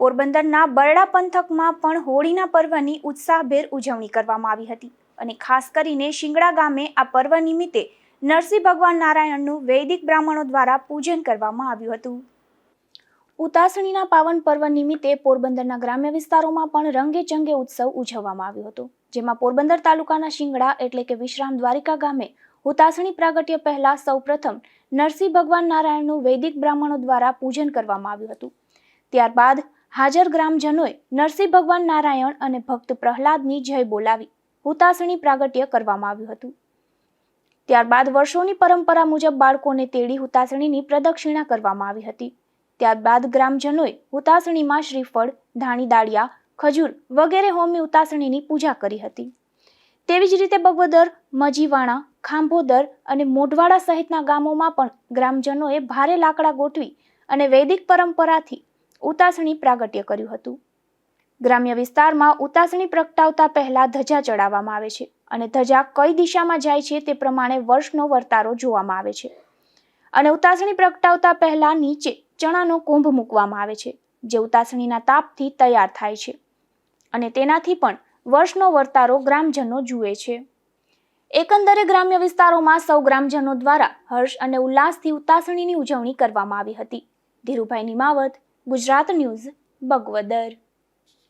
પોરબંદરના બરડા પંથકમાં પણ હોળીના પર્વની ઉત્સાહભેર ઉજવણી કરવામાં આવી હતી અને ખાસ કરીને શિંગડા ગામે આ પર્વ નિમિત્તે નરસિંહ ભગવાન નારાયણનું વૈદિક બ્રાહ્મણો દ્વારા પૂજન કરવામાં આવ્યું હતું। ઉતાસણીના પાવન પર્વ નિમિત્તે પોરબંદરના ગ્રામ્ય વિસ્તારોમાં પણ રંગેચંગે ઉત્સવ ઉજવવામાં આવ્યો હતો, જેમાં પોરબંદર તાલુકાના શિંગડા એટલે કે વિશ્રામ દ્વારિકા ગામે ઉતાસણી પ્રાગટ્ય પહેલા સૌપ્રથમ નરસિંહ ભગવાન નારાયણનું વૈદિક બ્રાહ્મણો દ્વારા પૂજન કરવામાં આવ્યું હતું। ત્યારબાદ હાજર ગ્રામજનોએ નરસિંહ ભગવાન નારાયણ અને ભક્ત પ્રહલાદની જય બોલાવી ઉતાસણી પ્રાગટ્ય કરવામાં આવ્યું હતું। ત્યારબાદ વર્ષોની પરંપરા મુજબ બાળકોને તેડી ઉતાસણીની પ્રદક્ષિણા કરવામાં આવી હતી। ત્યારબાદ ગ્રામજનોએ ઉતાસણીમાં શ્રીફળ, ધાણી દાળિયા, ખજૂર વગેરે હોમી ઉતાસણીની પૂજા કરી હતી। તેવી જ રીતે બગવદર, મજીવાણા, ખાંભોદર અને મોઢવાડા સહિતના ગામોમાં પણ ગ્રામજનોએ ભારે લાકડા ગોઠવી અને વૈદિક પરંપરાથી ઉતાસણી પ્રાગટ્ય કર્યું હતું। ગ્રામ્ય વિસ્તારમાં ઉતાસણી પ્રગટાવતા પહેલા ધજા ચડાવવામાં આવે છે અને ધજા કઈ દિશામાં જાય છે તે પ્રમાણે વર્ષનો વર્તારો જોવામાં આવે છે અને ઉતાસણી પ્રગટાવતા પહેલા નીચે ચણાનો કુંભ મૂકવામાં આવે છે, જે ઉતાસણીના તાપથી તૈયાર થાય છે અને તેનાથી પણ વર્ષનો વર્તારો ગ્રામજનો જુએ છે। એકંદરે ગ્રામ્ય વિસ્તારોમાં સૌ ગ્રામજનો દ્વારા હર્ષ અને ઉલ્લાસથી ઉતાસણીની ઉજવણી કરવામાં આવી હતી। ધીરુભાઈ નિમાવત, ગુજરાત ન્યૂઝ, બગવદર।